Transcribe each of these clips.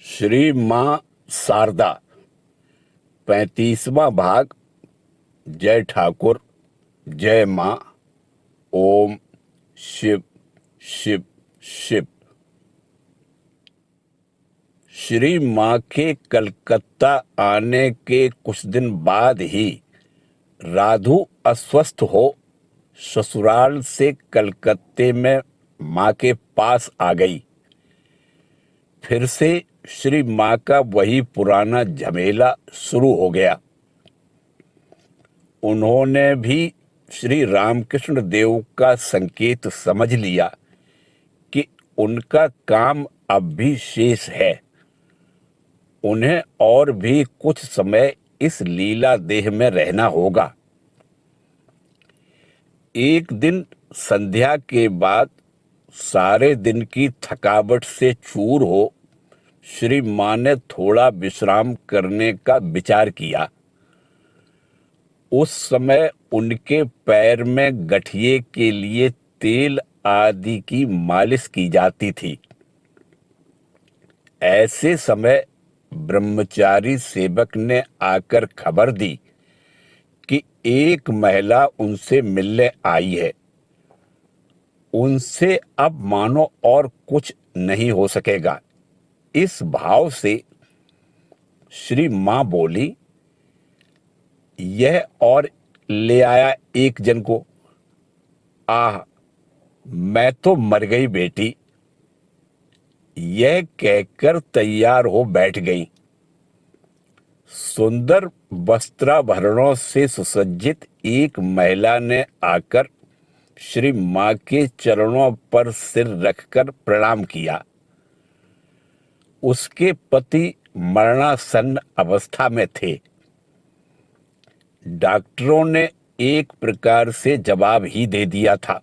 श्री मां शारदा 35वां भाग। जय ठाकुर, जय मां। ओम शिव शिव शिव। श्री मां के कलकत्ता आने के कुछ दिन बाद ही राधु अस्वस्थ हो ससुराल से कलकत्ते में मां के पास आ गई। फिर से श्री मां का वही पुराना झमेला शुरू हो गया। उन्होंने भी श्री रामकृष्ण देव का संकेत समझ लिया कि उनका काम अब भी शेष है। उन्हें और भी कुछ समय इस लीला देह में रहना होगा। एक दिन संध्या के बाद सारे दिन की थकावट से चूर हो श्री मां ने थोड़ा विश्राम करने का विचार किया। उस समय उनके पैर में गठिए के लिए तेल आदि की मालिश की जाती थी। ऐसे समय ब्रह्मचारी सेवक ने आकर खबर दी कि एक महिला उनसे मिलने आई है। उनसे अब मानो और कुछ नहीं हो सकेगा। इस भाव से श्री मां बोली, यह और ले आया एक जन को। आह, मैं तो मर गई बेटी। यह कहकर तैयार हो बैठ गई। सुंदर वस्त्राभरणों से सुसज्जित एक महिला ने आकर श्री मां के चरणों पर सिर रखकर प्रणाम किया। उसके पति मरणासन्न अवस्था में थे। डॉक्टरों ने एक प्रकार से जवाब ही दे दिया था।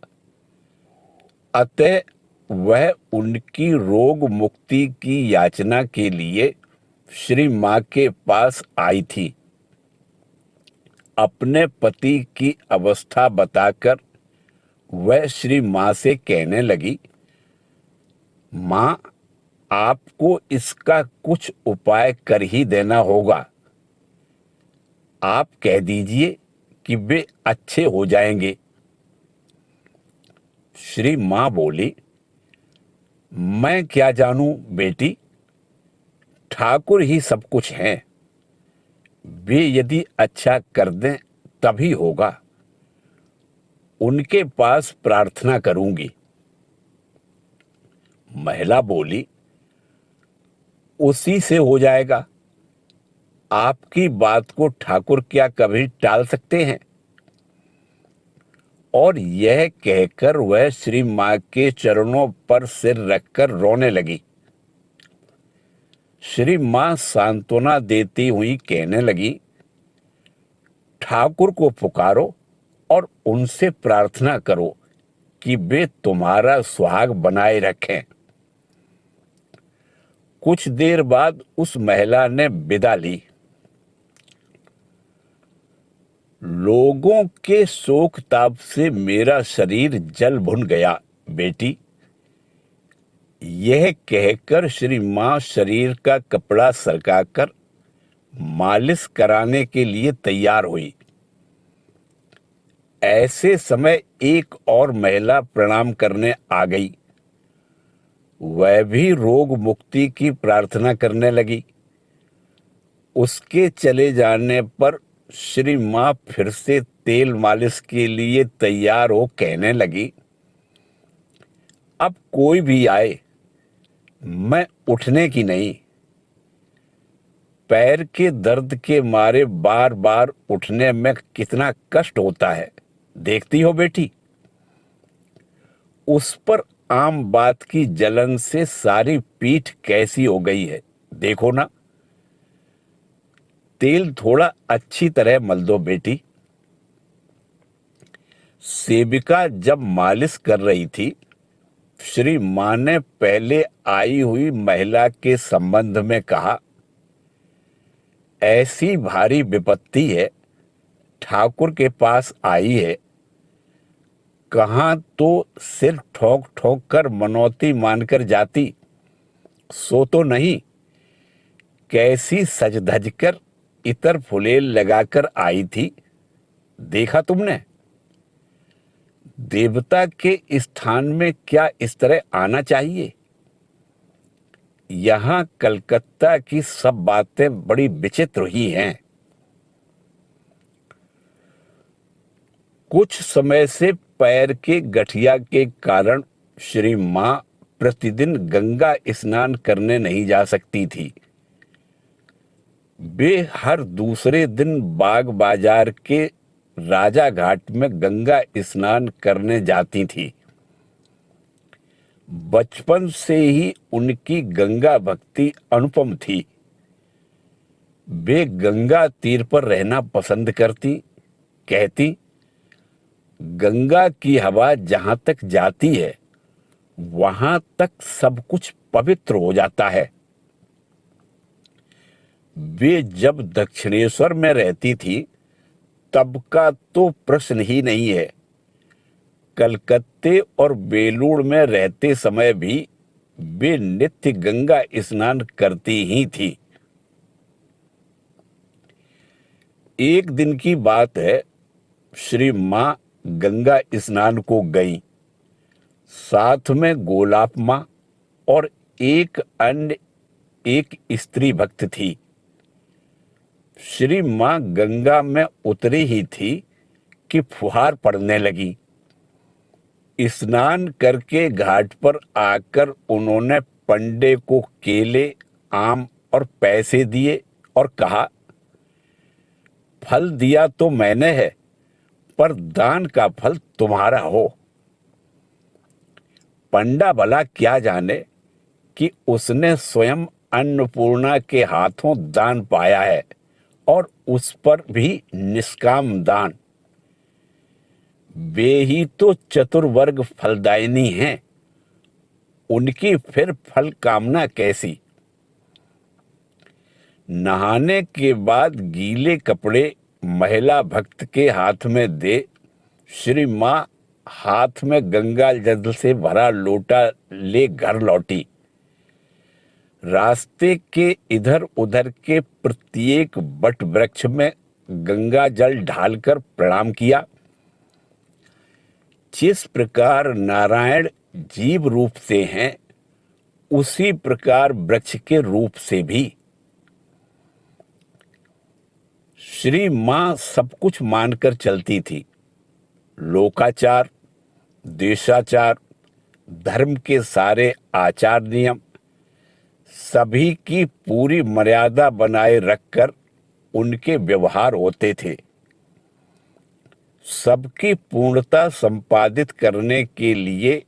अतः वह उनकी रोग मुक्ति की याचना के लिए श्री मां के पास आई थी। अपने पति की अवस्था बताकर वह श्री मां से कहने लगी, मां, आपको इसका कुछ उपाय कर ही देना होगा। आप कह दीजिए कि वे अच्छे हो जाएंगे। श्री मां बोली, मैं क्या जानूं बेटी, ठाकुर ही सब कुछ हैं। वे यदि अच्छा कर दें तभी होगा। उनके पास प्रार्थना करूंगी। महिला बोली, उसी से हो जाएगा। आपकी बात को ठाकुर क्या कभी टाल सकते हैं? और यह कहकर वह श्री मां के चरणों पर सिर रखकर रोने लगी। श्री मां सांत्वना देती हुई कहने लगी, ठाकुर को पुकारो और उनसे प्रार्थना करो कि वे तुम्हारा सुहाग बनाए रखें। कुछ देर बाद उस महिला ने विदा ली। लोगों के शोक ताप से मेरा शरीर जल भुन गया बेटी। यह कहकर श्री मां शरीर का कपड़ा सरकाकर मालिश कराने के लिए तैयार हुई। ऐसे समय एक और महिला प्रणाम करने आ गई। वह भी रोग मुक्ति की प्रार्थना करने लगी। उसके चले जाने पर श्री मां फिर से तेल मालिश के लिए तैयार हो कहने लगी, अब कोई भी आए, मैं उठने की नहीं। पैर के दर्द के मारे बार बार उठने में कितना कष्ट होता है, देखती हो बेटी। उस पर आम बात की जलन से सारी पीठ कैसी हो गई है, देखो ना। तेल थोड़ा अच्छी तरह मल दो बेटी। सेविका जब मालिश कर रही थी, श्री मां ने पहले आई हुई महिला के संबंध में कहा, ऐसी भारी विपत्ति है, ठाकुर के पास आई है। कहां तो सिर ठोक ठोक कर मनौती मानकर जाती, सो तो नहीं कैसी सज धज कर इतर फुलेल लगाकर आई थी, देखा तुमने? देवता के स्थान में क्या इस तरह आना चाहिए? यहां कलकत्ता की सब बातें बड़ी विचित्र ही हैं। कुछ समय से पैर के गठिया के कारण श्री मां प्रतिदिन गंगा स्नान करने नहीं जा सकती थी। वे हर दूसरे दिन बाग बाजार के राजा घाट में गंगा स्नान करने जाती थी। बचपन से ही उनकी गंगा भक्ति अनुपम थी। वे गंगा तीर पर रहना पसंद करती। कहती, गंगा की हवा जहां तक जाती है वहां तक सब कुछ पवित्र हो जाता है। वे जब दक्षिणेश्वर में रहती थी तब का तो प्रश्न ही नहीं है। कलकत्ते और बेलूर में रहते समय भी वे नित्य गंगा स्नान करती ही थी। एक दिन की बात है, श्री मां गंगा स्नान को गई। साथ में गोलाप मां और एक स्त्री भक्त थी। श्री मां गंगा में उतरी ही थी कि फुहार पड़ने लगी। स्नान करके घाट पर आकर उन्होंने पंडे को केले, आम और पैसे दिए और कहा, फल दिया तो मैंने है, पर दान का फल तुम्हारा हो। पंडा भला क्या जाने कि उसने स्वयं अन्नपूर्णा के हाथों दान पाया है, और उस पर भी निष्काम दान। वे ही तो चतुर्वर्ग फलदायिनी हैं, उनकी फिर फल कामना कैसी? नहाने के बाद गीले कपड़े महिला भक्त के हाथ में दे श्री मां हाथ में गंगा जल से भरा लोटा ले घर लौटी। रास्ते के इधर उधर के प्रत्येक बट वृक्ष में गंगा जल ढालकर प्रणाम किया। जिस प्रकार नारायण जीव रूप से हैं, उसी प्रकार वृक्ष के रूप से भी। श्री मां सब कुछ मानकर चलती थी। लोकाचार, देशाचार, धर्म के सारे आचार नियम, सभी की पूरी मर्यादा बनाए रखकर उनके व्यवहार होते थे। सबकी पूर्णता संपादित करने के लिए,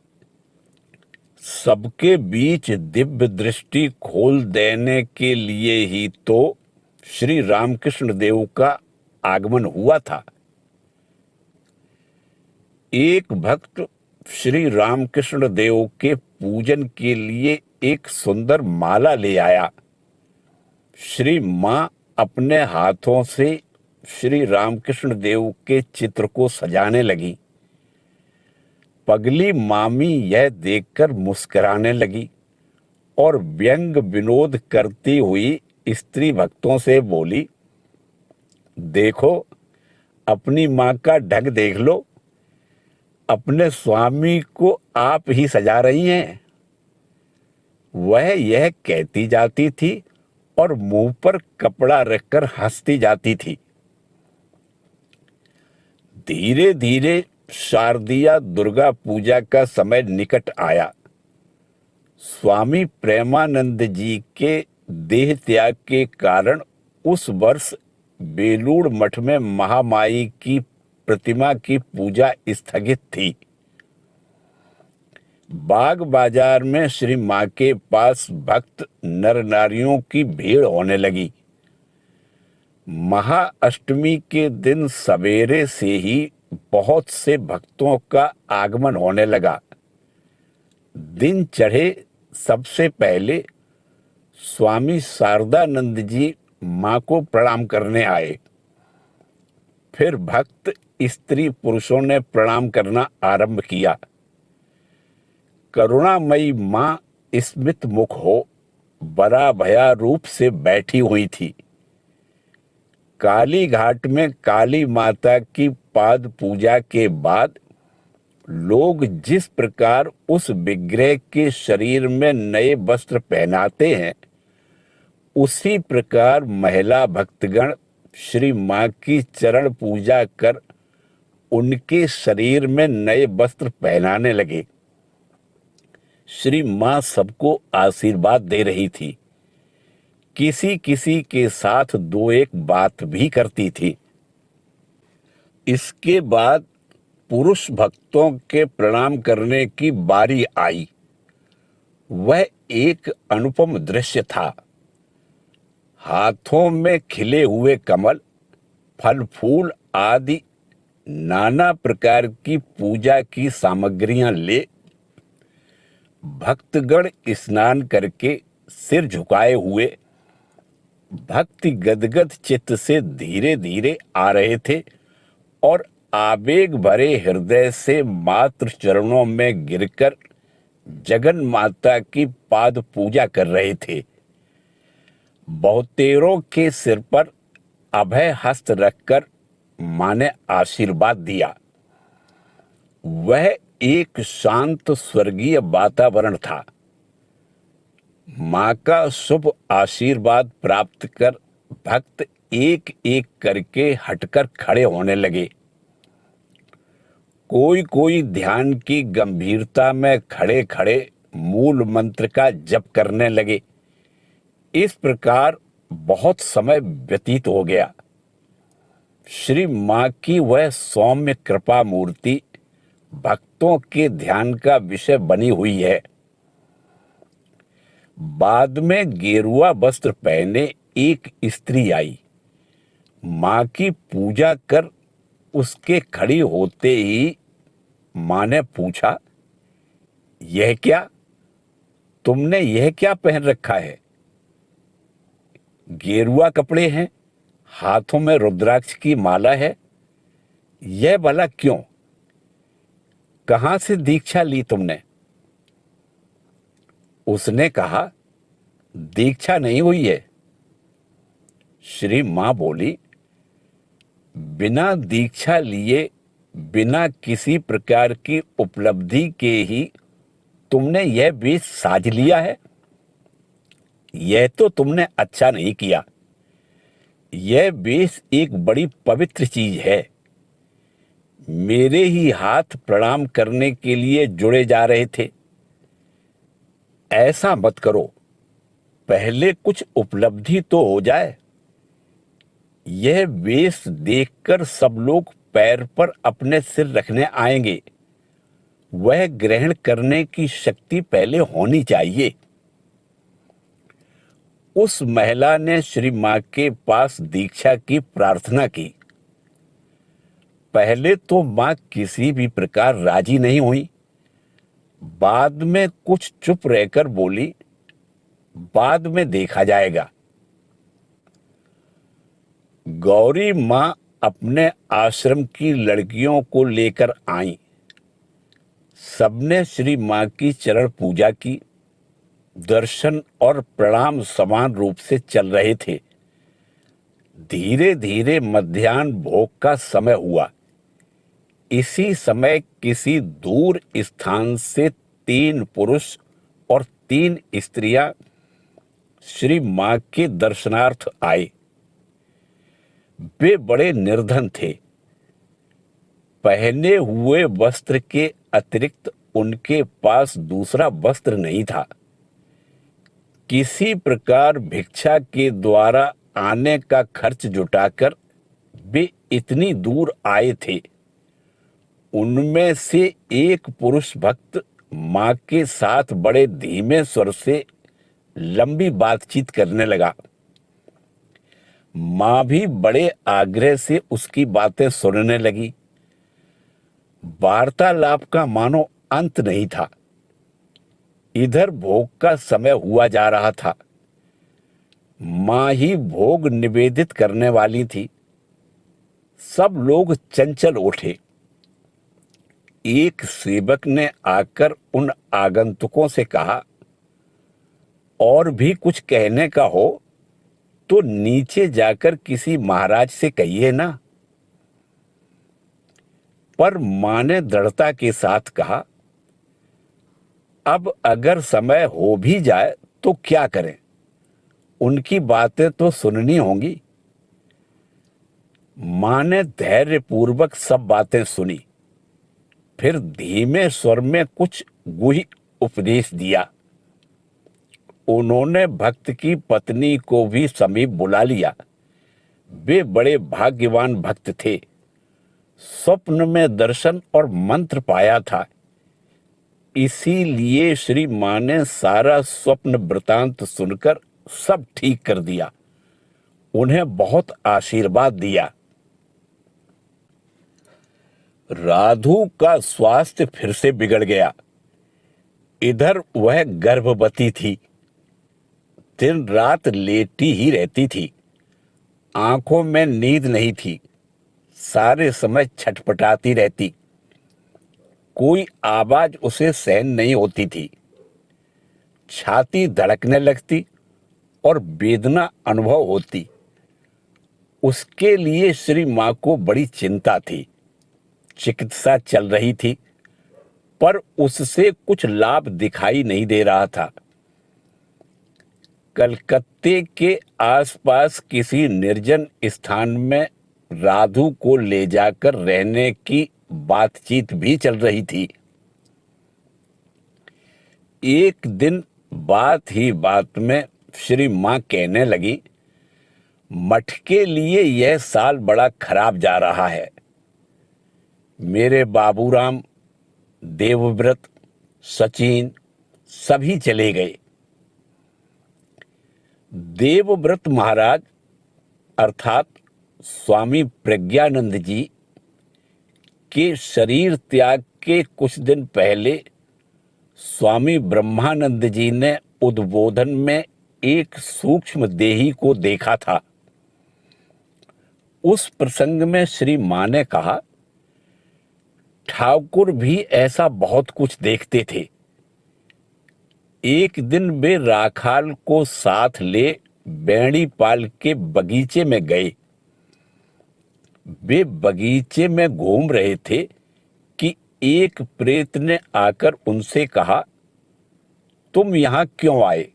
सबके बीच दिव्य दृष्टि खोल देने के लिए ही तो श्री रामकृष्ण देव का आगमन हुआ था। एक भक्त श्री रामकृष्ण देव के पूजन के लिए एक सुंदर माला ले आया। श्री मां अपने हाथों से श्री रामकृष्ण देव के चित्र को सजाने लगी। पगली मामी यह देखकर मुस्कुराने लगी और व्यंग विनोद करती हुई स्त्री भक्तों से बोली, देखो, अपनी मां का ढंग देख लो, अपने स्वामी को आप ही सजा रही हैं। वह यह कहती जाती थी और मुंह पर कपड़ा रखकर हंसती जाती थी। धीरे धीरे शारदीय दुर्गा पूजा का समय निकट आया। स्वामी प्रेमानंद जी के देह त्याग के कारण उस वर्ष बेलूर मठ में महामाई की प्रतिमा की पूजा स्थगित थी। बाग बाजार में श्री मां के पास भक्त नर नारियों की भीड़ होने लगी। महाअष्टमी के दिन सवेरे से ही बहुत से भक्तों का आगमन होने लगा। दिन चढ़े सबसे पहले स्वामी शारदानंद जी मां को प्रणाम करने आए। फिर भक्त स्त्री पुरुषों ने प्रणाम करना आरंभ किया। करुणामयी मां स्मित मुख हो बड़ा भया रूप से बैठी हुई थी। काली घाट में काली माता की पाद पूजा के बाद लोग जिस प्रकार उस विग्रह के शरीर में नए वस्त्र पहनाते हैं, उसी प्रकार महिला भक्तगण श्री मां की चरण पूजा कर उनके शरीर में नए वस्त्र पहनाने लगे। श्री मां सबको आशीर्वाद दे रही थी। किसी किसी के साथ दो एक बात भी करती थी। इसके बाद पुरुष भक्तों के प्रणाम करने की बारी आई। वह एक अनुपम दृश्य था। हाथों में खिले हुए कमल, फल फूल आदि नाना प्रकार की पूजा की सामग्रियां ले भक्तगण स्नान करके सिर झुकाए हुए भक्ति गदगद चित्त से धीरे धीरे आ रहे थे और आवेग भरे हृदय से मात्र चरणों में गिरकर जगन माता की पाद पूजा कर रहे थे। बहुतेरों के सिर पर अभय हस्त रखकर मां ने आशीर्वाद दिया। वह एक शांत स्वर्गीय वातावरण था। मां का शुभ आशीर्वाद प्राप्त कर भक्त एक एक करके हटकर खड़े होने लगे। कोई कोई ध्यान की गंभीरता में खड़े खड़े मूल मंत्र का जप करने लगे। इस प्रकार बहुत समय व्यतीत हो गया। श्री मां की वह सौम्य कृपा मूर्ति भक्तों के ध्यान का विषय बनी हुई है। बाद में गेरुआ वस्त्र पहने एक स्त्री आई। मां की पूजा कर उसके खड़ी होते ही मां ने पूछा, यह क्या? तुमने यह क्या पहन रखा है? गेरुआ कपड़े हैं, हाथों में रुद्राक्ष की माला है, यह भला क्यों? कहां से दीक्षा ली तुमने? उसने कहा, दीक्षा नहीं हुई है। श्री मां बोली, बिना दीक्षा लिए, बिना किसी प्रकार की उपलब्धि के ही तुमने यह वेश साज लिया है। यह तो तुमने अच्छा नहीं किया। यह वेश एक बड़ी पवित्र चीज है। मेरे ही हाथ प्रणाम करने के लिए जुड़े जा रहे थे। ऐसा मत करो, पहले कुछ उपलब्धि तो हो जाए। यह वेश देखकर सब लोग पैर पर अपने सिर रखने आएंगे। वह ग्रहण करने की शक्ति पहले होनी चाहिए। उस महिला ने श्री मां के पास दीक्षा की प्रार्थना की। पहले तो मां किसी भी प्रकार राजी नहीं हुई। बाद में कुछ चुप रहकर बोली, बाद में देखा जाएगा। गौरी मां अपने आश्रम की लड़कियों को लेकर आईं। सबने श्री मां की चरण पूजा की। दर्शन और प्रणाम समान रूप से चल रहे थे। धीरे धीरे मध्याह्न भोग का समय हुआ। इसी समय किसी दूर स्थान से 3 पुरुष और 3 स्त्रियां श्री मां के दर्शनार्थ आए। वे बड़े निर्धन थे। पहने हुए वस्त्र के अतिरिक्त उनके पास दूसरा वस्त्र नहीं था। किसी प्रकार भिक्षा के द्वारा आने का खर्च जुटाकर वे इतनी दूर आए थे। उनमें से एक पुरुष भक्त मां के साथ बड़े धीमे स्वर से लंबी बातचीत करने लगा। मां भी बड़े आग्रह से उसकी बातें सुनने लगी। वार्तालाप का मानो अंत नहीं था। इधर भोग का समय हुआ जा रहा था। मां ही भोग निवेदित करने वाली थी। सब लोग चंचल उठे। एक सेवक ने आकर उन आगंतुकों से कहा, और भी कुछ कहने का हो तो नीचे जाकर किसी महाराज से कहिए ना। पर मां ने दृढ़ता के साथ कहा, अब अगर समय हो भी जाए तो क्या करें, उनकी बातें तो सुननी होंगी। मां ने धैर्यपूर्वक सब बातें सुनी, फिर धीमे स्वर में कुछ गुही उपदेश दिया। उन्होंने भक्त की पत्नी को भी समीप बुला लिया। वे बड़े भाग्यवान भक्त थे। स्वप्न में दर्शन और मंत्र पाया था, इसीलिए श्री मां ने सारा स्वप्न वृतांत सुनकर सब ठीक कर दिया, उन्हें बहुत आशीर्वाद दिया। राधु का स्वास्थ्य फिर से बिगड़ गया। इधर वह गर्भवती थी, दिन रात लेटी ही रहती थी, आंखों में नींद नहीं थी, सारे समय छटपटाती रहती, कोई आवाज उसे सहन नहीं होती थी, छाती धड़कने लगती और वेदना अनुभव होती। उसके लिए श्री मां को बड़ी चिंता थी। चिकित्सा चल रही थी, पर उससे कुछ लाभ दिखाई नहीं दे रहा था। कलकत्ते के आसपास किसी निर्जन स्थान में राधु को ले जाकर रहने की बातचीत भी चल रही थी। एक दिन बात ही बात में श्री मां कहने लगी, मठ के लिए यह साल बड़ा खराब जा रहा है। मेरे बाबूराम, देवव्रत, सचिन सभी चले गए। देवव्रत महाराज अर्थात स्वामी प्रज्ञानंद जी के शरीर त्याग के कुछ दिन पहले स्वामी ब्रह्मानंद जी ने उद्बोधन में एक सूक्ष्म देही को देखा था। उस प्रसंग में श्री मां ने कहा, ठाकुर भी ऐसा बहुत कुछ देखते थे। एक दिन वे राखाल को साथ ले बेड़ीपाल के बगीचे में गए। वे बगीचे में घूम रहे थे कि एक प्रेत ने आकर उनसे कहा, तुम यहां क्यों आए?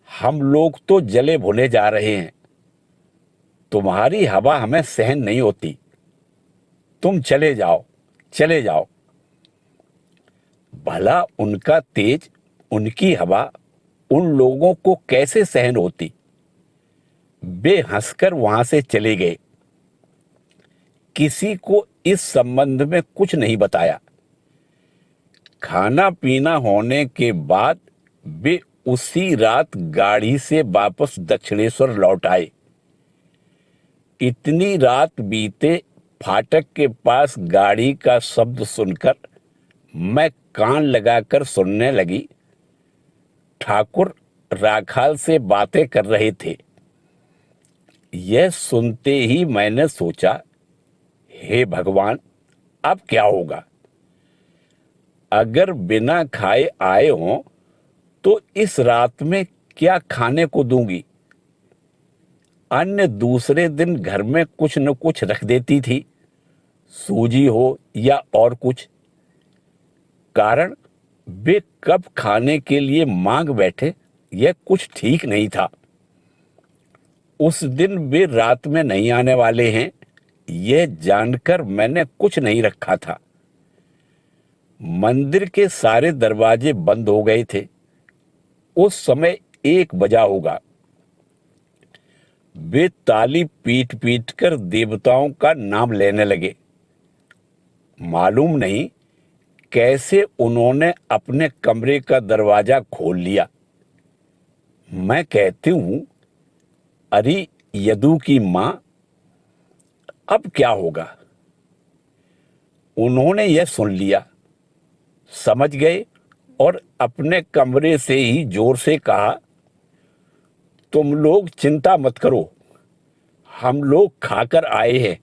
हम लोग तो जले भुने जा रहे हैं, तुम्हारी हवा हमें सहन नहीं होती, तुम चले जाओ, चले जाओ। भला उनका तेज, उनकी हवा उन लोगों को कैसे सहन होती? वे हंसकर वहां से चले गए। किसी को इस संबंध में कुछ नहीं बताया। खाना पीना होने के बाद वे उसी रात गाड़ी से वापस दक्षिणेश्वर लौट आए। इतनी रात बीते फाटक के पास गाड़ी का शब्द सुनकर मैं कान लगाकर सुनने लगी। ठाकुर राखाल से बातें कर रहे थे। यह सुनते ही मैंने सोचा, हे भगवान, अब क्या होगा? अगर बिना खाए आए हों तो इस रात में क्या खाने को दूंगी? अन्य दूसरे दिन घर में कुछ न कुछ रख देती थी, सूजी हो या और कुछ। कारण वे कब खाने के लिए मांग बैठे, यह कुछ ठीक नहीं था। उस दिन वे रात में नहीं आने वाले हैं, यह जानकर मैंने कुछ नहीं रखा था। मंदिर के सारे दरवाजे बंद हो गए थे। उस समय 1 बजा होगा। वे ताली पीट पीट कर देवताओं का नाम लेने लगे। मालूम नहीं कैसे उन्होंने अपने कमरे का दरवाजा खोल लिया। मैं कहती हूं, अरे यदु की मां, अब क्या होगा? उन्होंने यह सुन लिया, समझ गए और अपने कमरे से ही जोर से कहा, तुम लोग चिंता मत करो, हम लोग खाकर आए हैं।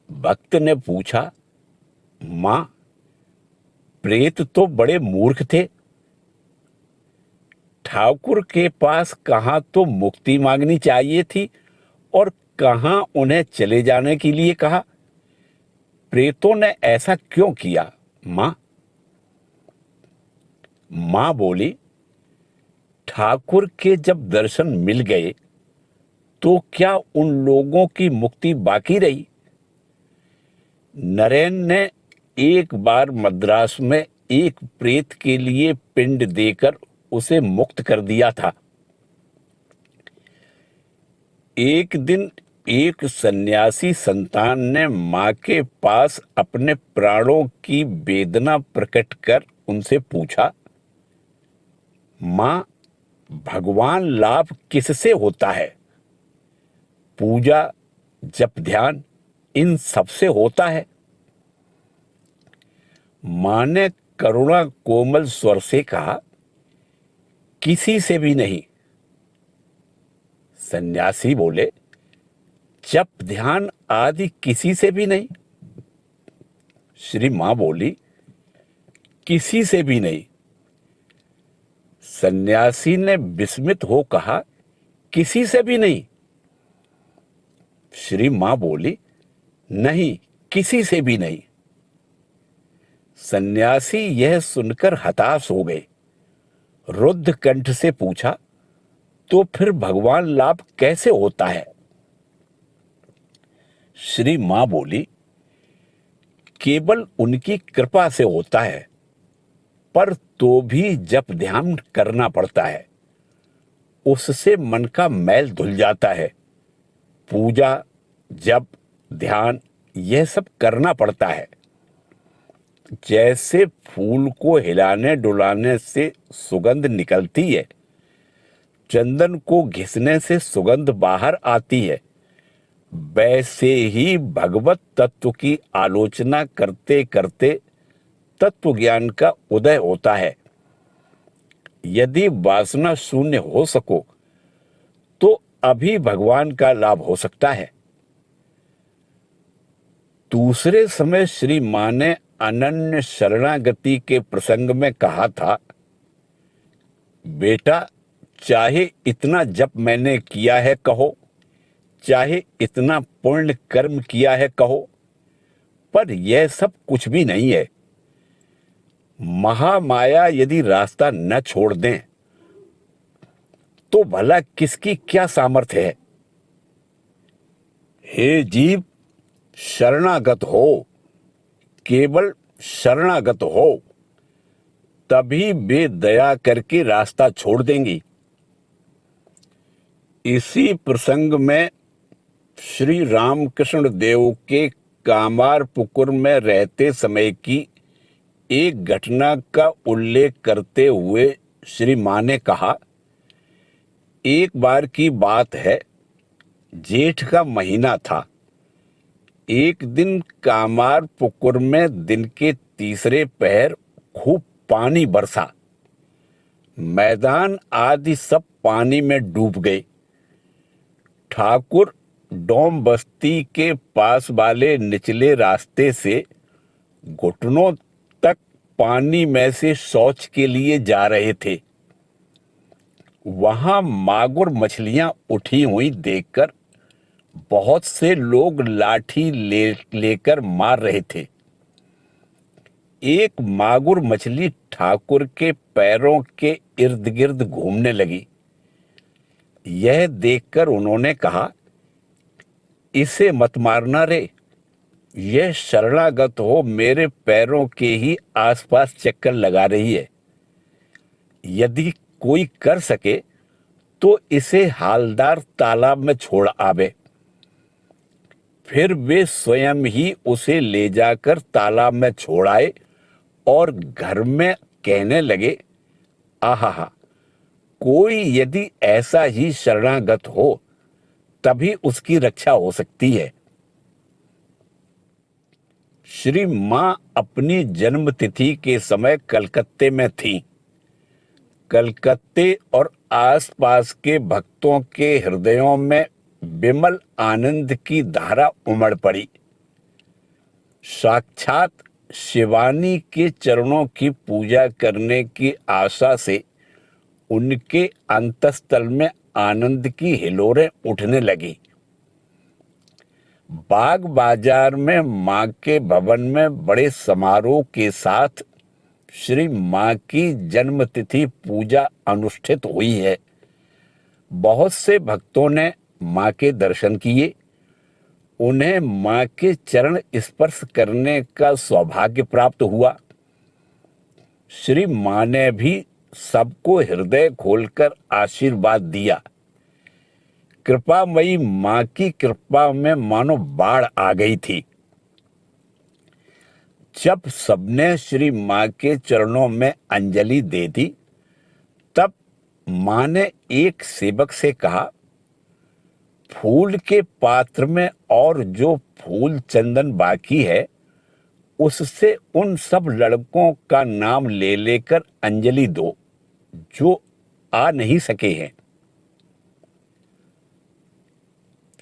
भक्त ने पूछा, मां, प्रेत तो बड़े मूर्ख थे, ठाकुर के पास कहाँ तो मुक्ति मांगनी चाहिए थी और कहाँ उन्हें चले जाने के लिए कहा। प्रेतों ने ऐसा क्यों किया माँ? माँ बोली, ठाकुर के जब दर्शन मिल गए तो क्या उन लोगों की मुक्ति बाकी रही? नरेन ने एक बार मद्रास में एक प्रेत के लिए पिंड देकर उसे मुक्त कर दिया था। एक दिन एक सन्यासी संतान ने माँ के पास अपने प्राणों की वेदना प्रकट कर उनसे पूछा, माँ, भगवान लाभ किससे होता है? पूजा, जप, ध्यान, इन सबसे होता है। माँ ने करुणा कोमल स्वर से कहा, किसी से भी नहीं। सन्यासी बोले, जप, ध्यान आदि किसी से भी नहीं? श्री माँ बोली, किसी से भी नहीं। सन्यासी ने विस्मित हो कहा, किसी से भी नहीं? श्री माँ बोली, नहीं, किसी से भी नहीं। सन्यासी यह सुनकर हताश हो गए। रुद्ध कंठ से पूछा, तो फिर भगवान लाभ कैसे होता है? श्री माँ बोली, केवल उनकी कृपा से होता है, पर तो भी जप ध्यान करना पड़ता है। उससे मन का मैल धुल जाता है। पूजा, जप, ध्यान यह सब करना पड़ता है। जैसे फूल को हिलाने डुलाने से सुगंध निकलती है, चंदन को घिसने से सुगंध बाहर आती है, वैसे ही भगवत तत्व की आलोचना करते करते तत्व ज्ञान का उदय होता है। यदि वासना शून्य हो सको तो अभी भगवान का लाभ हो सकता है। दूसरे समय श्री माँ ने अनन्य शरणागति के प्रसंग में कहा था, बेटा, चाहे इतना जप मैंने किया है कहो, चाहे इतना पुण्य कर्म किया है कहो, पर यह सब कुछ भी नहीं है। महामाया यदि रास्ता न छोड़ दें तो भला किसकी क्या सामर्थ्य है? हे जीव, शरणागत हो, केवल शरणागत हो, तभी वे दया करके रास्ता छोड़ देंगी। इसी प्रसंग में श्री रामकृष्ण देव के कामारपुकुर में रहते समय की एक घटना का उल्लेख करते हुए श्री माँ ने कहा, एक बार की बात है, जेठ का महीना था। एक दिन कामारपुकुर में दिन के तीसरे पहर खूब पानी बरसा। मैदान आदि सब पानी में डूब गए। ठाकुर डोम बस्ती के पास वाले निचले रास्ते से घुटनों तक पानी में से शौच के लिए जा रहे थे। वहां मागुर मछलियां उठी हुई देखकर बहुत से लोग लाठी लेकर मार रहे थे। एक मागुर मछली ठाकुर के पैरों के इर्द गिर्द घूमने लगी। यह देखकर उन्होंने कहा, इसे मत मारना रे, यह शरणागत हो मेरे पैरों के ही आसपास चक्कर लगा रही है। यदि कोई कर सके तो इसे हालदार तालाब में छोड़ आवे। फिर वे स्वयं ही उसे ले जाकर तालाब में छोड़ आए और घर में कहने लगे, आहा, कोई यदि ऐसा ही शरणागत हो तभी उसकी रक्षा हो सकती है। श्री माँ अपनी जन्म तिथि के समय कलकत्ते में थीं। कलकत्ते और आसपास के भक्तों के हृदयों में विमल आनंद की धारा उमड़ पड़ी। साक्षात शिवानी के चरणों की पूजा करने की आशा से उनके अंतस्तल में आनंद की हिलोरें उठने लगी। बाग बाजार में मां के भवन में बड़े समारोह के साथ श्री मां की जन्मतिथि पूजा अनुष्ठित हुई है। बहुत से भक्तों ने मां के दर्शन किए। उन्हें मां के चरण स्पर्श करने का सौभाग्य प्राप्त हुआ। श्री मां ने भी सबको हृदय खोलकर आशीर्वाद दिया। कृपामयी मां की कृपा में मानो बाढ़ आ गई थी। जब सबने श्री मां के चरणों में अंजलि दे दी, तब मां ने एक सेवक से कहा, फूल के पात्र में और जो फूल चंदन बाकी है, उससे उन सब लड़कों का नाम ले लेकर अंजलि दो जो आ नहीं सके हैं।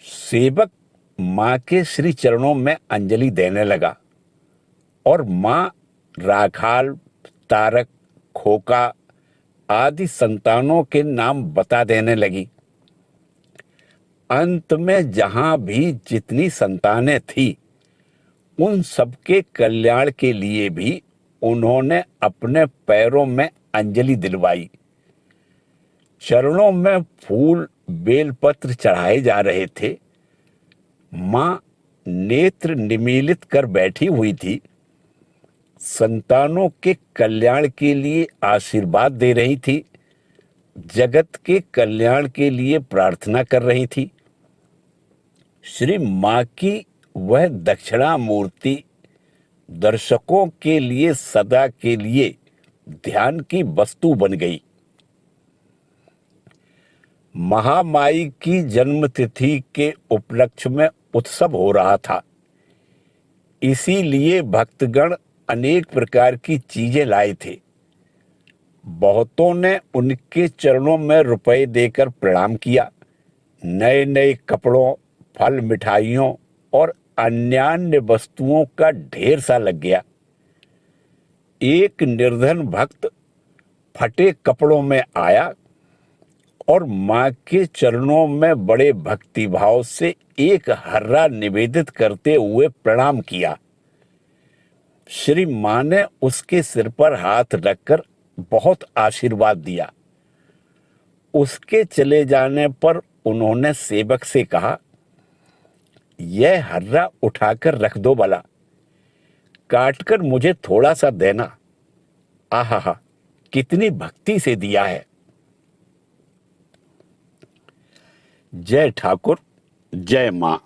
सेवक मां के श्री चरणों में अंजलि देने लगा और मां राखाल, तारक, खोका आदि संतानों के नाम बता देने लगी। अंत में जहां भी जितनी संतानें थी, उन सबके कल्याण के लिए भी उन्होंने अपने पैरों में अंजलि दिलवाई। चरणों में फूल बेलपत्र चढ़ाए जा रहे थे। मां नेत्र निमीलित कर बैठी हुई थी। संतानों के कल्याण के लिए आशीर्वाद दे रही थी। जगत के कल्याण के लिए प्रार्थना कर रही थी। श्री मां की वह दक्षिणा मूर्ति दर्शकों के लिए सदा के लिए ध्यान की वस्तु बन गई। महामाई की जन्मतिथि के उपलक्ष्य में उत्सव हो रहा था। इसीलिए भक्तगण अनेक प्रकार की चीजें लाए थे। बहुतों ने उनके चरणों में रुपए देकर प्रणाम किया। नए नए कपड़ों, फल, मिठाइयों और अन्यान्य वस्तुओं का ढेर सा लग गया। एक निर्धन भक्त फटे कपड़ों में आया और मां के चरणों में बड़े भक्तिभाव से एक हर्रा निवेदित करते हुए प्रणाम किया। श्री मां ने उसके सिर पर हाथ रखकर बहुत आशीर्वाद दिया। उसके चले जाने पर उन्होंने सेवक से कहा, यह हर्रा उठाकर रख दो भला, काटकर मुझे थोड़ा सा देना। आहा, कितनी भक्ति से दिया है। जय ठाकुर, जय मां।